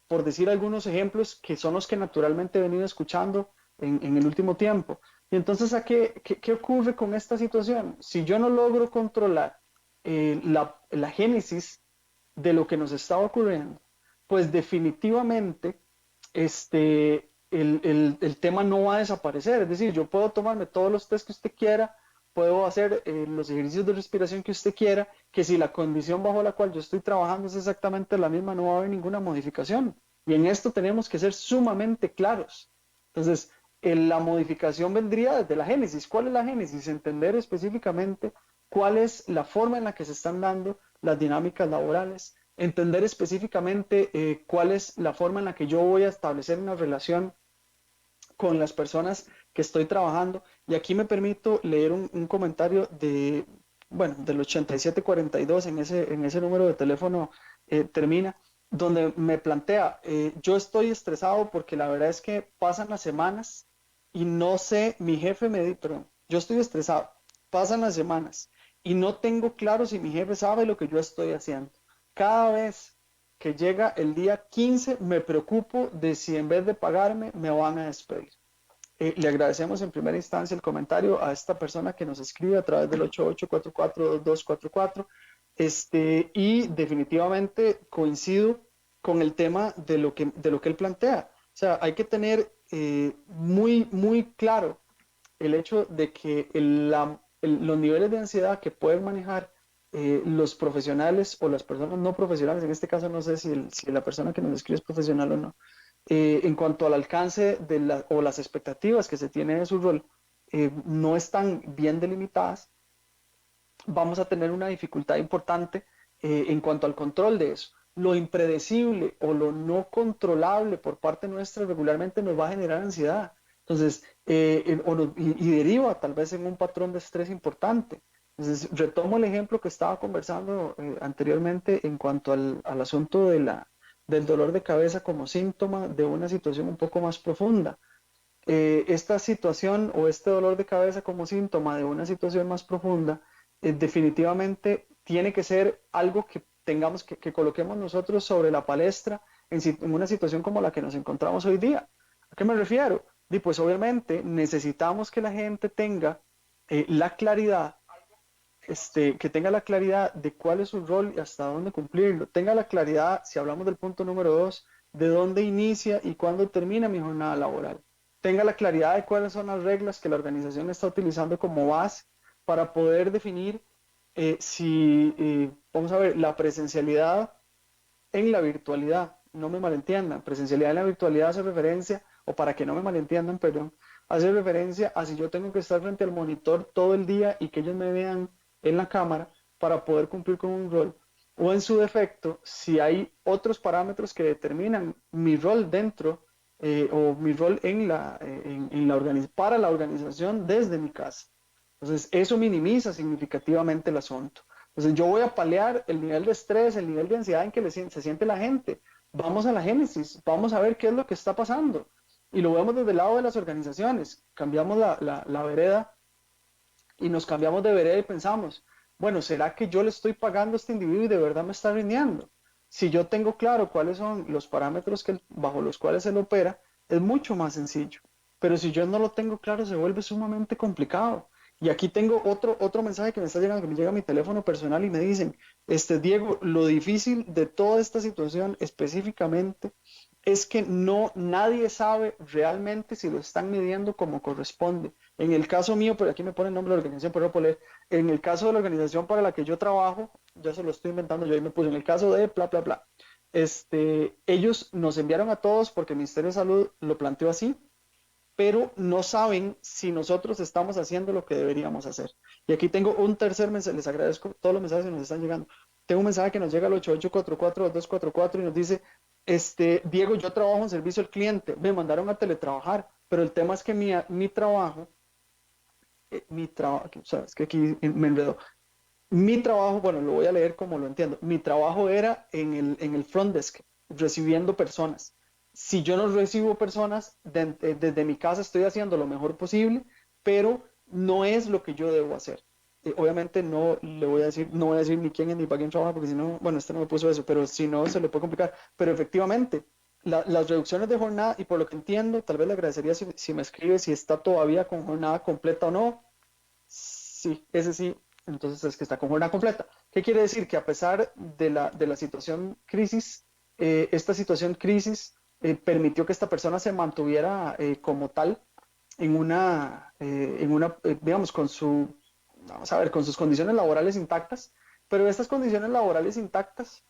por decir algunos ejemplos que son los que naturalmente he venido escuchando en el último tiempo. Y entonces, ¿qué ocurre con esta situación? Si yo no logro controlar la génesis de lo que nos está ocurriendo, pues definitivamente el tema no va a desaparecer. Es decir, yo puedo tomarme todos los test que usted quiera, puedo hacer los ejercicios de respiración que usted quiera, que si la condición bajo la cual yo estoy trabajando es exactamente la misma, no va a haber ninguna modificación. Y en esto tenemos que ser sumamente claros. Entonces, la modificación vendría desde la génesis. ¿Cuál es la génesis? Entender específicamente cuál es la forma en la que se están dando las dinámicas laborales, entender específicamente cuál es la forma en la que yo voy a establecer una relación con las personas que estoy trabajando. Y aquí me permito leer un comentario del 8742, en ese número de teléfono termina, donde me plantea, yo estoy estresado porque la verdad es que pasan las semanas y no sé, yo estoy estresado, pasan las semanas y no tengo claro si mi jefe sabe lo que yo estoy haciendo. Cada vez que llega el día 15 me preocupo de si en vez de pagarme me van a despedir. Le agradecemos en primera instancia el comentario a esta persona que nos escribe a través del 88442244, y definitivamente coincido con el tema de lo que él plantea. O sea, hay que tener muy, muy claro el hecho de que los niveles de ansiedad que pueden manejar los profesionales o las personas no profesionales, en este caso no sé si la persona que nos escribe es profesional o no, en cuanto al alcance o las expectativas que se tiene de su rol, no están bien delimitadas, vamos a tener una dificultad importante en cuanto al control de eso. Lo impredecible o lo no controlable por parte nuestra regularmente nos va a generar ansiedad. Entonces, y deriva tal vez en un patrón de estrés importante. Entonces, retomo el ejemplo que estaba conversando anteriormente en cuanto al asunto del dolor de cabeza como síntoma de una situación un poco más profunda. Esta situación o este dolor de cabeza como síntoma de una situación más profunda, definitivamente tiene que ser algo que tengamos que coloquemos nosotros sobre la palestra en una situación como la que nos encontramos hoy día. ¿A qué me refiero? Pues obviamente necesitamos que la gente tenga la claridad, que tenga la claridad de cuál es su rol y hasta dónde cumplirlo. Tenga la claridad, si hablamos del punto número 2, de dónde inicia y cuándo termina mi jornada laboral. Tenga la claridad de cuáles son las reglas que la organización está utilizando como base para poder definir vamos a ver, la presencialidad en la virtualidad. No me malentiendan, presencialidad en la virtualidad hace referencia, o para que no me malentiendan, perdón, hace referencia a si yo tengo que estar frente al monitor todo el día y que ellos me vean en la cámara para poder cumplir con un rol, o en su defecto, si hay otros parámetros que determinan mi rol dentro o mi rol para la organización desde mi casa. Entonces, eso minimiza significativamente el asunto. Entonces, yo voy a paliar el nivel de estrés, el nivel de ansiedad en que se siente la gente. Vamos a la génesis, vamos a ver qué es lo que está pasando. Y lo vemos desde el lado de las organizaciones. Cambiamos la vereda y nos cambiamos de vereda y pensamos, bueno, ¿será que yo le estoy pagando a este individuo y de verdad me está rindiendo? Si yo tengo claro cuáles son los parámetros bajo los cuales él opera, es mucho más sencillo. Pero si yo no lo tengo claro, se vuelve sumamente complicado. Y aquí tengo otro mensaje que me está llegando, que me llega a mi teléfono personal y me dicen, Diego, lo difícil de toda esta situación específicamente es que nadie sabe realmente si lo están midiendo como corresponde. En el caso mío, pero aquí me pone el nombre de la organización, pero voy a poner, en el caso de la organización para la que yo trabajo, ya se lo estoy inventando, yo ahí me puse, en el caso de bla, bla, bla, ellos nos enviaron a todos porque el Ministerio de Salud lo planteó así, pero no saben si nosotros estamos haciendo lo que deberíamos hacer. Y aquí tengo un tercer mensaje, les agradezco todos los mensajes que nos están llegando. Tengo un mensaje que nos llega al 8844-2244 y nos dice, Diego, yo trabajo en servicio al cliente, me mandaron a teletrabajar, pero el tema es que mi trabajo, sabes que aquí me enredó. Mi trabajo, bueno, lo voy a leer como lo entiendo. Mi trabajo era en el front desk, recibiendo personas. Si yo no recibo personas, desde mi casa estoy haciendo lo mejor posible, pero no es lo que yo debo hacer. Obviamente no voy a decir ni quién es ni para quién trabaja, porque si no, bueno, no me puso eso, pero si no, se le puede complicar. Pero efectivamente, las reducciones de jornada, y por lo que entiendo, tal vez le agradecería si me escribe si está todavía con jornada completa o no. Sí, ese sí, entonces es que está con jornada completa. ¿Qué quiere decir? Que a pesar de la situación crisis, esta situación crisis permitió que esta persona se mantuviera como tal digamos, con sus condiciones laborales intactas, pero estas condiciones laborales intactas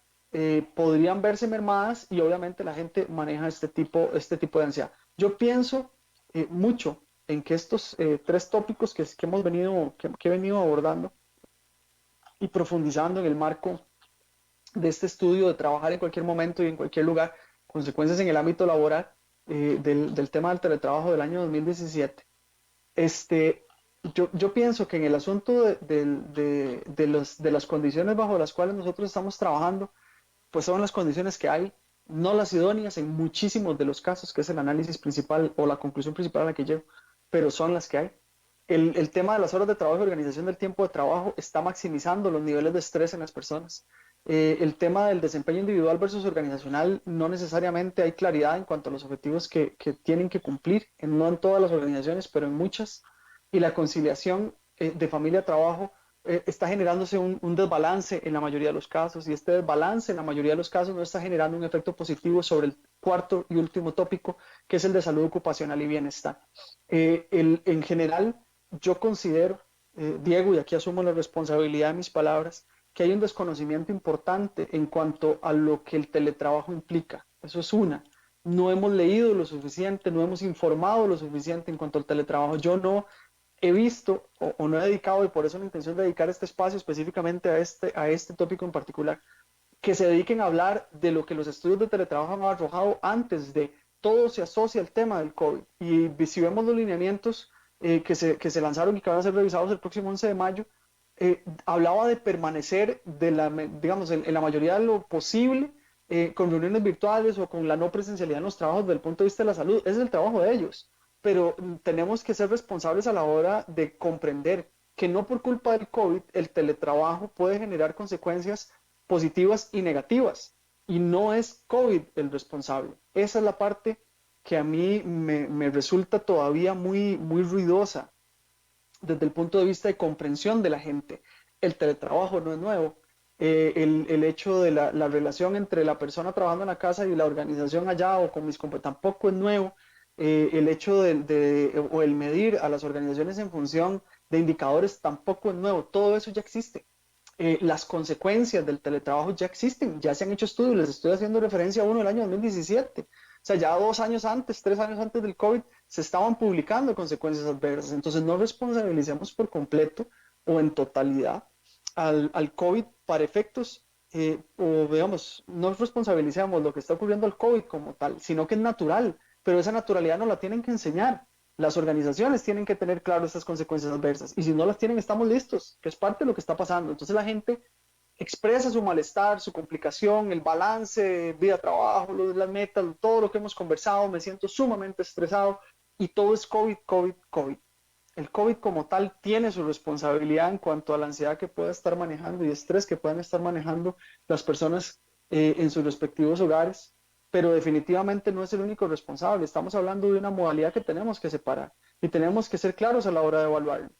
podrían verse mermadas y obviamente la gente maneja este tipo de ansiedad. Yo pienso mucho en que estos tres tópicos que he venido abordando y profundizando en el marco de este estudio de trabajar en cualquier momento y en cualquier lugar, consecuencias en el ámbito laboral del tema del teletrabajo del año 2017. Yo pienso que en el asunto de las condiciones bajo las cuales nosotros estamos trabajando, pues son las condiciones que hay, no las idóneas en muchísimos de los casos, que es el análisis principal o la conclusión principal a la que llego, pero son las que hay. El tema de las horas de trabajo y organización del tiempo de trabajo está maximizando los niveles de estrés en las personas. El tema del desempeño individual versus organizacional, no necesariamente hay claridad en cuanto a los objetivos que tienen que cumplir, no en todas las organizaciones, pero en muchas. Y la conciliación de familia-trabajo está generándose un desbalance en la mayoría de los casos, y este desbalance en la mayoría de los casos no está generando un efecto positivo sobre el cuarto y último tópico, que es el de salud ocupacional y bienestar. En general, yo considero, Diego, y aquí asumo la responsabilidad de mis palabras, que hay un desconocimiento importante en cuanto a lo que el teletrabajo implica. Eso es una. No hemos leído lo suficiente, no hemos informado lo suficiente en cuanto al teletrabajo. Yo no he visto o no he dedicado, y por eso la intención de dedicar este espacio específicamente a este tópico en particular, que se dediquen a hablar de lo que los estudios de teletrabajo han arrojado antes de todo se asocia al tema del COVID. Y si vemos los lineamientos que se lanzaron y que van a ser revisados el próximo 11 de mayo, hablaba de permanecer digamos, en la mayoría de lo posible con reuniones virtuales o con la no presencialidad en los trabajos desde el punto de vista de la salud. Ese es el trabajo de ellos, pero tenemos que ser responsables a la hora de comprender que no por culpa del COVID el teletrabajo puede generar consecuencias positivas y negativas, y no es COVID el responsable. Esa es la parte que a mí me resulta todavía muy, muy ruidosa desde el punto de vista de comprensión de la gente. El teletrabajo no es nuevo. El hecho de la relación entre la persona trabajando en la casa y la organización allá o con mis compañeros tampoco es nuevo. El hecho o el medir a las organizaciones en función de indicadores tampoco es nuevo. Todo eso ya existe. Las consecuencias del teletrabajo ya existen, ya se han hecho estudios. Les estoy haciendo referencia a uno del año 2017. O sea, ya 2 años antes, 3 años antes del COVID, se estaban publicando consecuencias adversas. Entonces no responsabilicemos por completo o en totalidad al COVID para efectos, o digamos, no responsabilicemos lo que está ocurriendo al COVID como tal, sino que es natural, pero esa naturalidad no la tienen que enseñar. Las organizaciones tienen que tener claro estas consecuencias adversas, y si no las tienen, estamos listos, que es parte de lo que está pasando. Entonces la gente expresa su malestar, su complicación, el balance, vida-trabajo, las metas, todo lo que hemos conversado. Me siento sumamente estresado y todo es COVID, COVID, COVID. El COVID como tal tiene su responsabilidad en cuanto a la ansiedad que pueda estar manejando y estrés que puedan estar manejando las personas en sus respectivos hogares, pero definitivamente no es el único responsable. Estamos hablando de una modalidad que tenemos que separar y tenemos que ser claros a la hora de evaluar.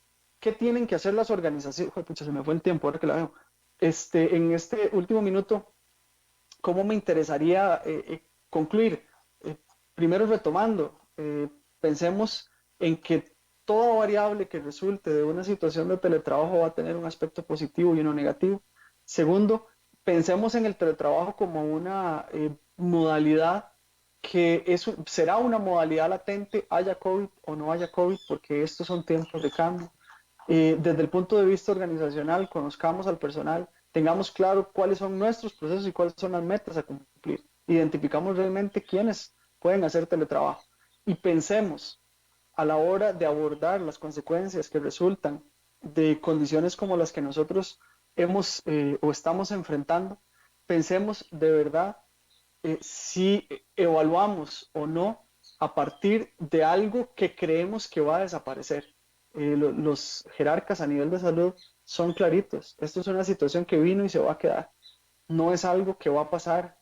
¿Qué tienen que hacer las organizaciones? Pucha, se me fue el tiempo ahora que la veo. En este último minuto, ¿cómo me interesaría concluir? Primero retomando, pensemos en que toda variable que resulte de una situación de teletrabajo va a tener un aspecto positivo y uno negativo. Segundo, pensemos en el teletrabajo como una modalidad que será una modalidad latente, haya COVID o no haya COVID, porque estos son tiempos de cambio. Desde el punto de vista organizacional, conozcamos al personal, tengamos claro cuáles son nuestros procesos y cuáles son las metas a cumplir. Identificamos realmente quiénes pueden hacer teletrabajo y pensemos a la hora de abordar las consecuencias que resultan de condiciones como las que nosotros hemos o estamos enfrentando. Pensemos de verdad si evaluamos o no a partir de algo que creemos que va a desaparecer. Los jerarcas a nivel de salud son claritos. Esto es una situación que vino y se va a quedar. No es algo que va a pasar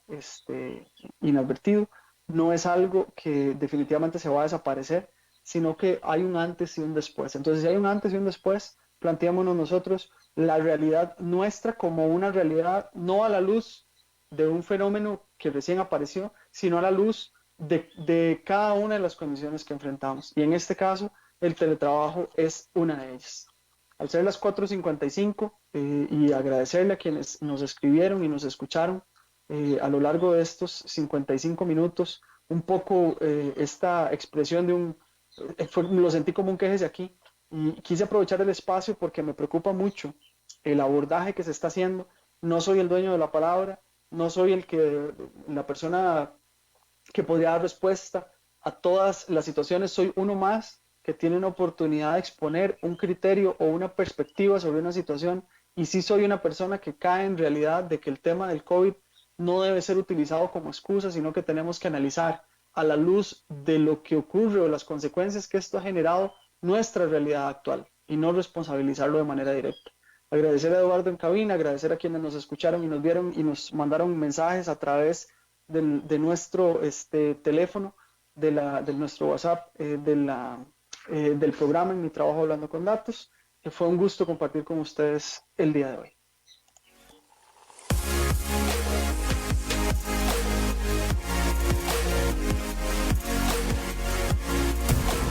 inadvertido, no es algo que definitivamente se va a desaparecer, sino que hay un antes y un después. Entonces, si hay un antes y un después, planteémonos nosotros la realidad nuestra como una realidad no a la luz de un fenómeno que recién apareció, sino a la luz de cada una de las condiciones que enfrentamos. Y en este caso, el teletrabajo es una de ellas. Al ser las 4:55 y agradecerle a quienes nos escribieron y nos escucharon a lo largo de estos 55 minutos, un poco esta expresión de lo sentí como un quéjese aquí, y quise aprovechar el espacio porque me preocupa mucho el abordaje que se está haciendo. No soy el dueño de la palabra, no soy la persona que podría dar respuesta a todas las situaciones, soy uno más que tiene una oportunidad de exponer un criterio o una perspectiva sobre una situación, y sí soy una persona que cae en realidad de que el tema del COVID no debe ser utilizado como excusa, sino que tenemos que analizar a la luz de lo que ocurre o las consecuencias que esto ha generado nuestra realidad actual y no responsabilizarlo de manera directa. Agradecer a Eduardo en cabina, agradecer a quienes nos escucharon y nos vieron y nos mandaron mensajes a través de nuestro teléfono, de nuestro WhatsApp, del programa En Mi Trabajo Hablando con Datos. Fue un gusto compartir con ustedes el día de hoy.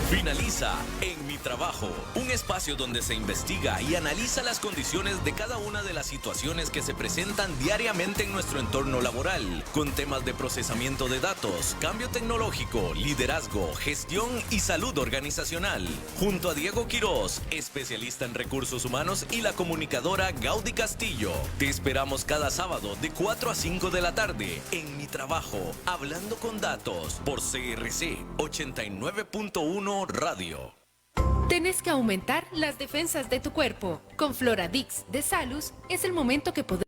Finaliza En Mi Trabajo, un espacio donde se investiga y analiza las condiciones de cada una de las situaciones que se presentan diariamente en nuestro entorno laboral, con temas de procesamiento de datos, cambio tecnológico, liderazgo, gestión y salud organizacional. Junto a Diego Quiroz, especialista en recursos humanos, y la comunicadora Gaudí Castillo. Te esperamos cada sábado de 4 a 5 de la tarde en Mi Trabajo, hablando con datos por CRC 89.1 Radio. Tenés que aumentar las defensas de tu cuerpo. Con Floradix de Salus es el momento que podés